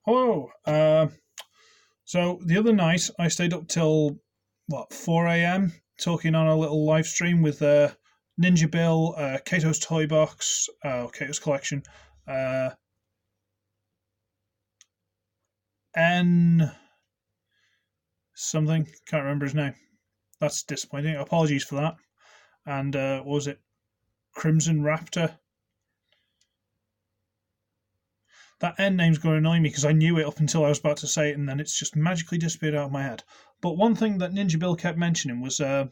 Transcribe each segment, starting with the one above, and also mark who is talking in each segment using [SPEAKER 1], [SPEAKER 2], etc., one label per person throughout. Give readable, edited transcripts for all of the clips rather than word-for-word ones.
[SPEAKER 1] Hello. So the other night I stayed up till 4 a.m. talking on a little live stream with Ninja Bill, Kato's Toy Box, Kato's Collection, N something, can't remember his name. That's disappointing. Apologies for that. And what was it? Crimson Raptor. That N name's going to annoy me because I knew it up until I was about to say it, and then it's just magically disappeared out of my head. But one thing that Ninja Bill kept mentioning was from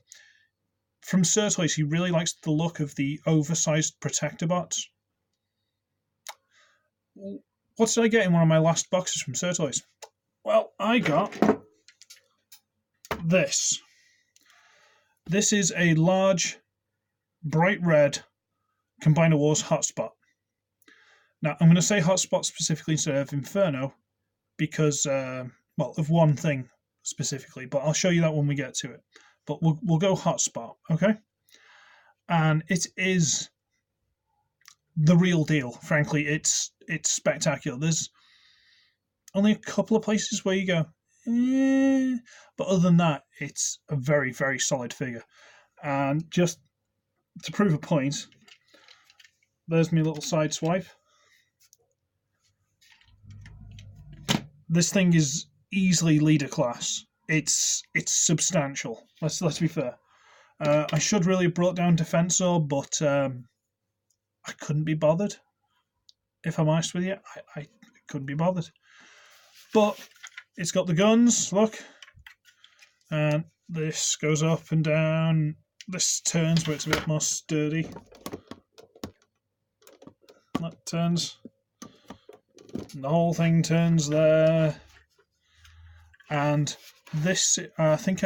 [SPEAKER 1] SirToys, he really likes the look of the oversized protector bots. What did I get in one of my last boxes from SirToys? Well, I got this. This is a large, bright red Combiner Wars HotSpot. Now, I'm going to say HotSpot specifically instead of Inferno because, of one thing specifically, but I'll show you that when we get to it. But we'll go HotSpot, okay? And it is the real deal, frankly. It's spectacular. There's only a couple of places where you go, but other than that, it's a very, very solid figure. And just to prove a point, there's my little side swipe. This thing is easily leader class. It's substantial. Let's be fair. I should really have brought down Defensor, but I couldn't be bothered. If I'm honest with you, I couldn't be bothered. But it's got the guns, look. And this goes up and down. This turns where it's a bit more sturdy. That turns. And the whole thing turns there. And this, I think,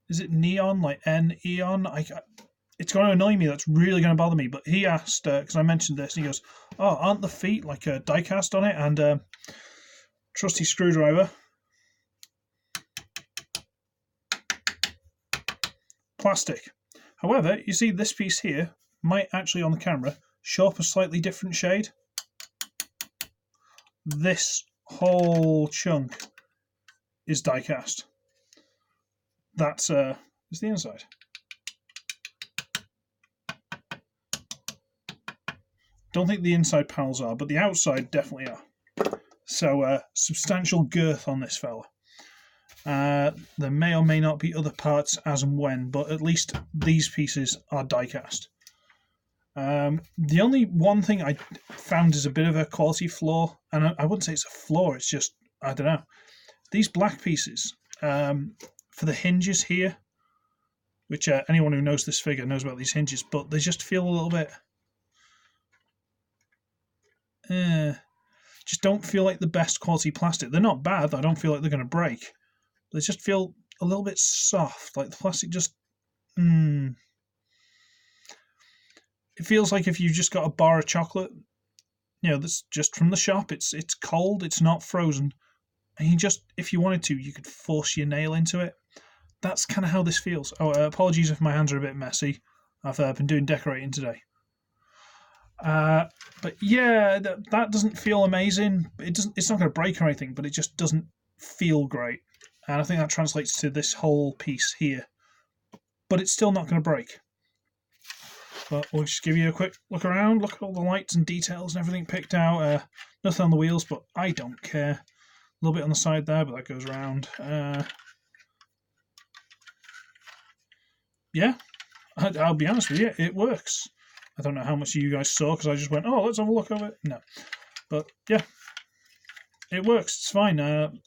[SPEAKER 1] is it neon, like N-eon? It's going to annoy me. That's really going to bother me. But he asked, because I mentioned this, and he goes, oh, aren't the feet like a die-cast on it? And trusty screwdriver. Plastic. However, you see this piece here might actually, on the camera, show up a slightly different shade. This whole chunk is die-cast. That's is the inside. Don't think the inside panels are, but the outside definitely are. So substantial girth on this fella. There may or may not be other parts as and when, but at least these pieces are die-cast. The only one thing I found is a bit of a quality flaw, and I wouldn't say it's a flaw, it's just, I don't know. These black pieces, for the hinges here, which anyone who knows this figure knows about these hinges, but they just feel a little bit, just don't feel like the best quality plastic. They're not bad, I don't feel like they're going to break. They just feel a little bit soft, like the plastic just, It feels like if you just got a bar of chocolate, that's just from the shop. It's cold, it's not frozen, and you just, if you wanted to, you could force your nail into it. That's kind of how this feels. Oh, apologies if my hands are a bit messy. I've been doing decorating today. But yeah, that doesn't feel amazing. It's not going to break or anything, but it just doesn't feel great. And I think that translates to this whole piece here. But it's still not going to break. But we'll just give you a quick look around, look at all the lights and details and everything picked out. Nothing on the wheels, but I don't care. A little bit on the side there, but that goes around. Yeah, I'll be honest with you, it works. I don't know how much you guys saw because I just went, oh, let's have a look of it. No. But yeah, it works. It's fine.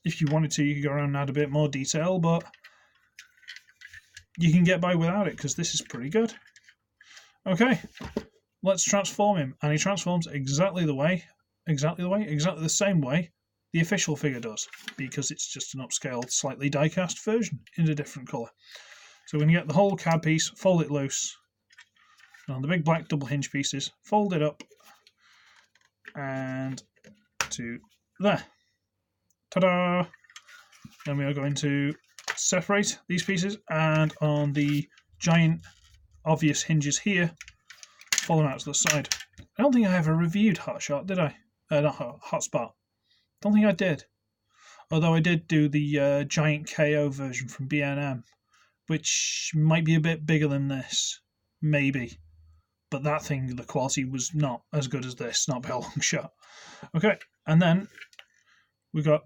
[SPEAKER 1] If you wanted to, you could go around and add a bit more detail, but you can get by without it because this is pretty good. Okay, let's transform him. And he transforms exactly the same way the official figure does, because it's just an upscaled, slightly die-cast version in a different colour. So we're going to get the whole cab piece, fold it loose, and on the big black double hinge pieces, fold it up, and to there. Ta-da! Then we are going to separate these pieces, and on the giant obvious hinges here, fold them out to the side. I don't think I ever reviewed Hotshot, did I? Not Hotspot. Don't think I did. Although I did do the giant KO version from B&M, which might be a bit bigger than this, maybe. But that thing, the quality was not as good as this, not by a long shot. Okay, and then we got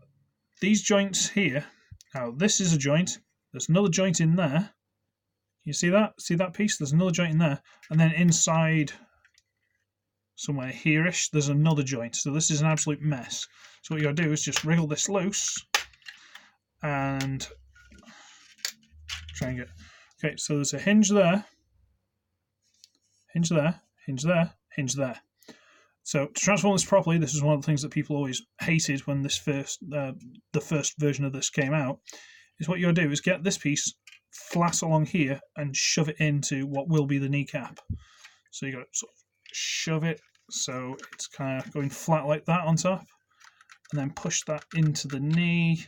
[SPEAKER 1] these joints here. Now this is a joint. There's another joint in there. You see that? See that piece? There's another joint in there, and then inside, somewhere here-ish, there's another joint. So this is an absolute mess. So what you gotta do is just wriggle this loose and try and get. Okay, so there's a hinge there, hinge there, hinge there, hinge there. So to transform this properly, this is one of the things that people always hated when this the first version of this came out. Is what you gotta do is get this piece flat along here and shove it into what will be the kneecap. So you gotta sort of shove it so it's kind of going flat like that on top, and then push that into the knee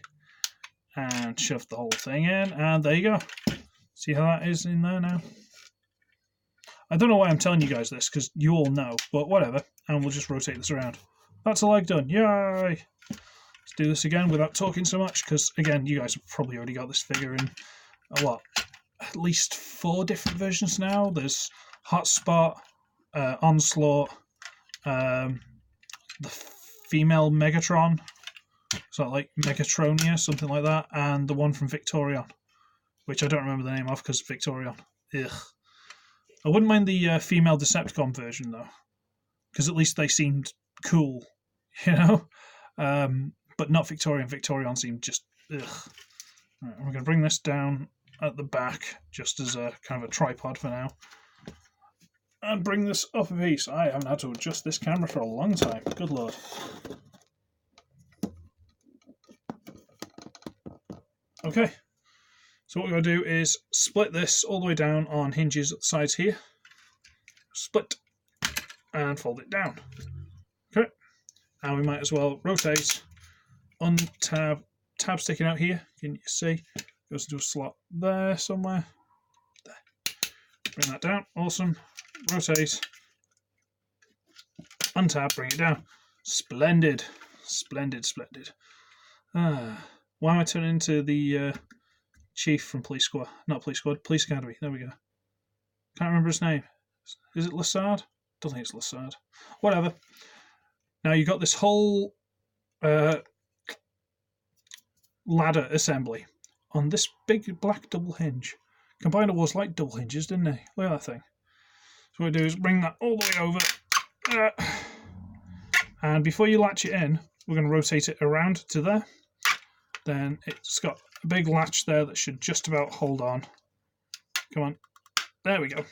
[SPEAKER 1] and shove the whole thing in, and there you go. See how that is in there now? I don't know why I'm telling you guys this, because you all know, but whatever, and we'll just rotate this around. That's a leg done. Yay! Let's do this again without talking so much, because again, you guys have probably already got this figure in at least 4 different versions now. There's Hotspot, Onslaught, the female Megatron, so like Megatronia, something like that, and the one from Victorion, which I don't remember the name of because Victorion. Ugh. I wouldn't mind the female Decepticon version though, because at least they seemed cool, you know. But not Victorion. Victorion seemed just ugh. Right, we're going to bring this down at the back just as a kind of a tripod for now. And bring this up a piece. I haven't had to adjust this camera for a long time. Good lord. Okay. So what we're going to do is split this all the way down on hinges at the sides here. Split. And fold it down. Okay. And we might as well rotate. Untab. Tab sticking out here. Can you see? Goes into a slot there somewhere. There. Bring that down. Awesome. Rotate, untab, bring it down. Splendid, splendid, splendid. Why am I turning into the chief from Police Squad? Not Police Squad, Police Academy. There we go. Can't remember his name. Is it Lassard? Don't think it's Lassard. Whatever. Now you've got this whole ladder assembly on this big black double hinge. Combiner Wars like double hinges, didn't they? Look at that thing. So what we do is bring that all the way over, and before you latch it in, we're going to rotate it around to there. Then it's got a big latch there that should just about hold on. Come on, there we go.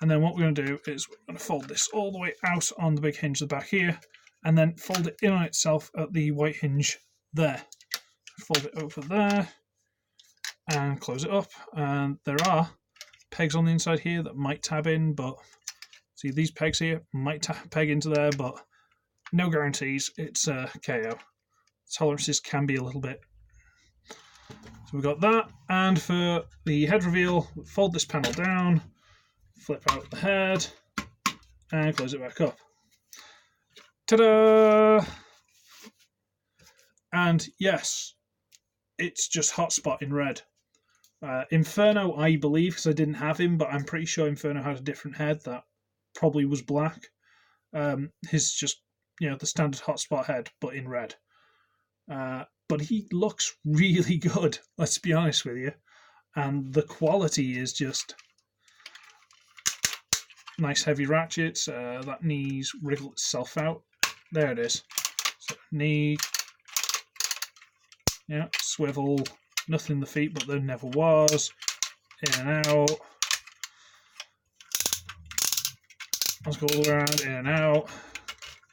[SPEAKER 1] And then what we're going to do is we're going to fold this all the way out on the big hinge at the back here, and then fold it in on itself at the white hinge there. Fold it over there, and close it up. And there are pegs on the inside here that might tab in, but see these pegs here might peg into there, but no guarantees. It's KO. Tolerances can be a little bit. So we've got that, and for the head reveal, fold this panel down, flip out the head, and close it back up. Ta-da! And yes, it's just Hotspot in red. Inferno, I believe, because I didn't have him, but I'm pretty sure Inferno had a different head that probably was black. His just, the standard Hotspot head, but in red. But he looks really good, let's be honest with you. And the quality is just nice heavy ratchets. That knee's wriggled itself out. There it is. So knee, swivel. Nothing in the feet, but there never was. In and out. Let's go all around, in and out.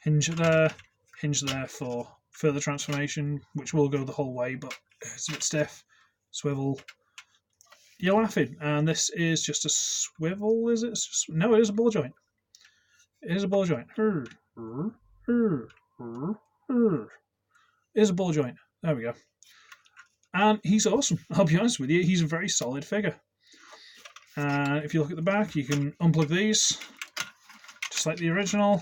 [SPEAKER 1] Hinge there for further transformation, which will go the whole way, but it's a bit stiff. Swivel. You're laughing, and this is just a swivel, is it? No, it is a ball joint. It is a ball joint. It is a ball joint. There we go. And he's awesome. I'll be honest with you, he's a very solid figure. And if you look at the back, you can unplug these, just like the original.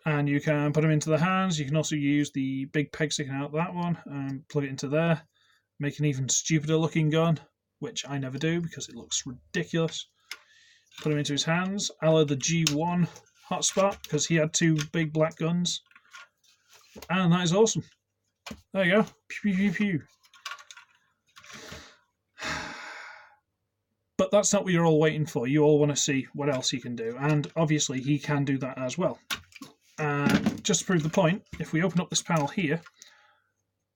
[SPEAKER 1] And you can put them into the hands. You can also use the big peg sticking out that one and plug it into there. Make an even stupider looking gun, which I never do because it looks ridiculous. Put him into his hands, a la the G1 HotSpot, because he had two big black guns. And that is awesome. There you go. Pew, pew, pew, pew. But that's not what you're all waiting for. You all want to see what else he can do. And obviously he can do that as well. Just to prove the point, if we open up this panel here,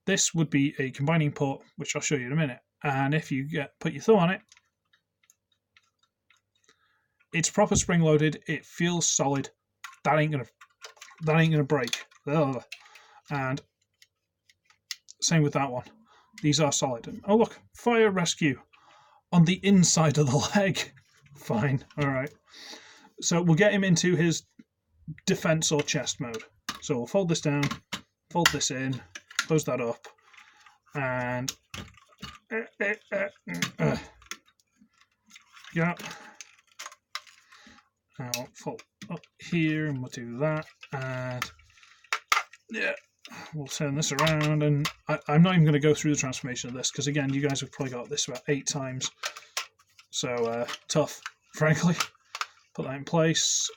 [SPEAKER 1] this would be a combining port, which I'll show you in a minute. And if you put your thumb on it, it's proper spring loaded. It feels solid. That ain't gonna break. Ugh. And same with that one. These are solid. And, oh look, fire rescue on the inside of the leg. Fine. All right. So we'll get him into his defense or chest mode. So we'll fold this down, fold this in, close that up, and yeah. I'll fold up here and we'll do that, and yeah, we'll turn this around. And I'm not even going to go through the transformation of this because, again, you guys have probably got this about 8 times. So tough, frankly. Put that in place.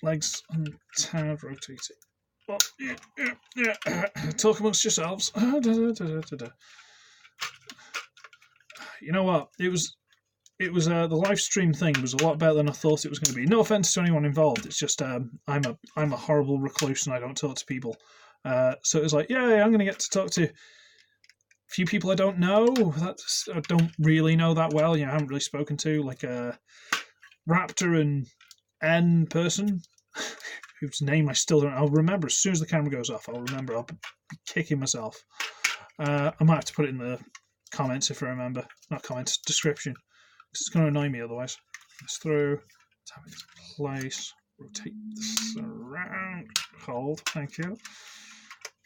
[SPEAKER 1] Legs untied, rotate it. Oh, yeah. Talk amongst yourselves. You know what? It was the live stream thing was a lot better than I thought it was going to be. No offense to anyone involved. It's just I'm a horrible recluse and I don't talk to people. So it was like, yeah, I'm going to get to talk to a few people I don't know. I don't really know that well. You know, I haven't really spoken to, like a Raptor and N person whose name I still don't. I'll remember as soon as the camera goes off. I'll remember. I'll be kicking myself. I might have to put it in the comments if I remember. Not comments, description. It's going to annoy me otherwise. This through, tap it into place, rotate this around, hold, thank you.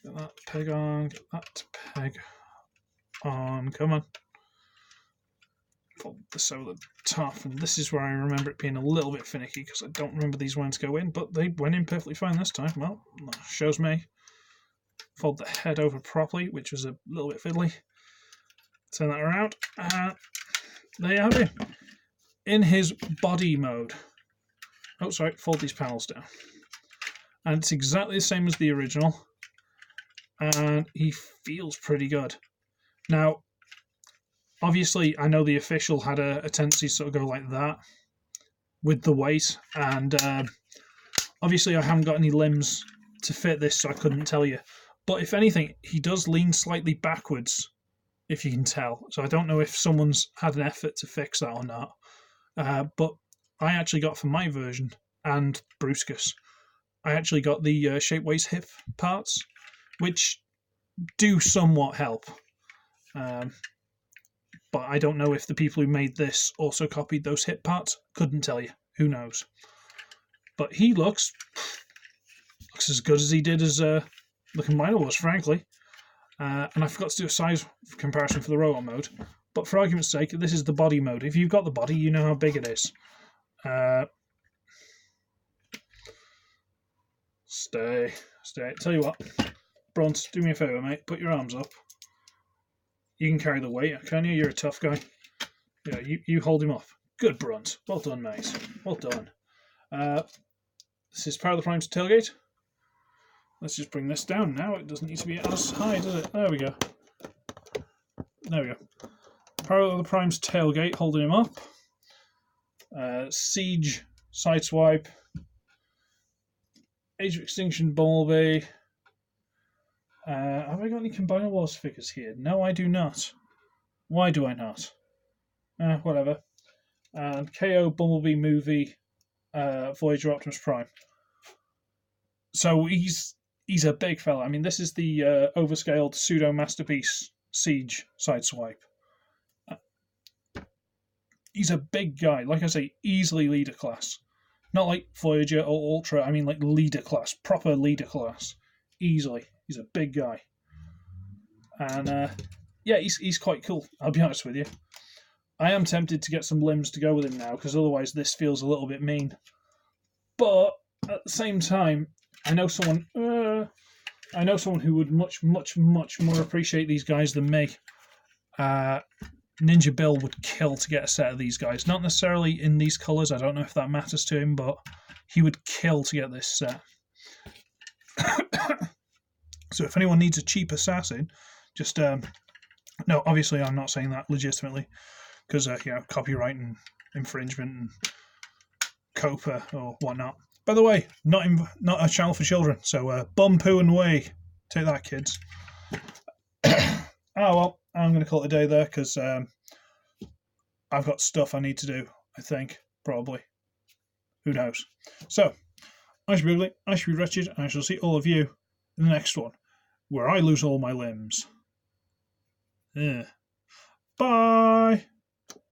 [SPEAKER 1] Get that peg on, get that peg on, come on. Fold this over the top, and this is where I remember it being a little bit finicky because I don't remember these ones go in, but they went in perfectly fine this time. Well, that shows me. Fold the head over properly, which was a little bit fiddly. Turn that around, and there you have it. In his body mode. Oh, sorry, fold these panels down. And it's exactly the same as the original. And he feels pretty good. Now, obviously, I know the official had a tendency to sort of go like that with the weight. And obviously, I haven't got any limbs to fit this, so I couldn't tell you. But if anything, he does lean slightly backwards, if you can tell. So I don't know if someone's had an effort to fix that or not. But I actually got for my version, and Bruscus, I actually got the shape waist hip parts, which do somewhat help. But I don't know if the people who made this also copied those hip parts. Couldn't tell you. Who knows? But he looks as good as he did as the Combiner was, frankly. And I forgot to do a size comparison for the robot mode. But for argument's sake, this is the body mode. If you've got the body, you know how big it is. Stay. Tell you what, Bronze, do me a favour, mate. Put your arms up. You can carry the weight, can you? You're a tough guy. Yeah, you hold him off. Good, Bronze. Well done, mate. Well done. This is Power of the Prime's tailgate. Let's just bring this down now. It doesn't need to be as high, does it? There we go. There we go. Power of the Prime's tailgate, holding him up. Siege, Sideswipe. Age of Extinction, Bumblebee. Have I got any Combiner Wars figures here? No, I do not. Why do I not? Whatever. And KO, Bumblebee movie, Voyager Optimus Prime. So he's a big fella. I mean, this is the overscaled pseudo masterpiece Siege Sideswipe. He's a big guy. Like I say, easily leader class. Not like Voyager or Ultra. I mean, like leader class, proper leader class. Easily, he's a big guy. And yeah, he's quite cool. I'll be honest with you. I am tempted to get some limbs to go with him now, because otherwise this feels a little bit mean. But at the same time, I know someone who would much more appreciate these guys than me. Ninja Bill would kill to get a set of these guys. Not necessarily in these colours, I don't know if that matters to him, but he would kill to get this set. So if anyone needs a cheap assassin, just no, obviously I'm not saying that legitimately, because copyright and infringement and COPA or whatnot. By the way, not a channel for children, so bum, poo and whey. Take that, kids. Oh well, I'm going to call it a day there, because I've got stuff I need to do, I think, probably. Who knows? So, I should be ugly, I should be wretched, and I shall see all of you in the next one, where I lose all my limbs. Yeah. Bye!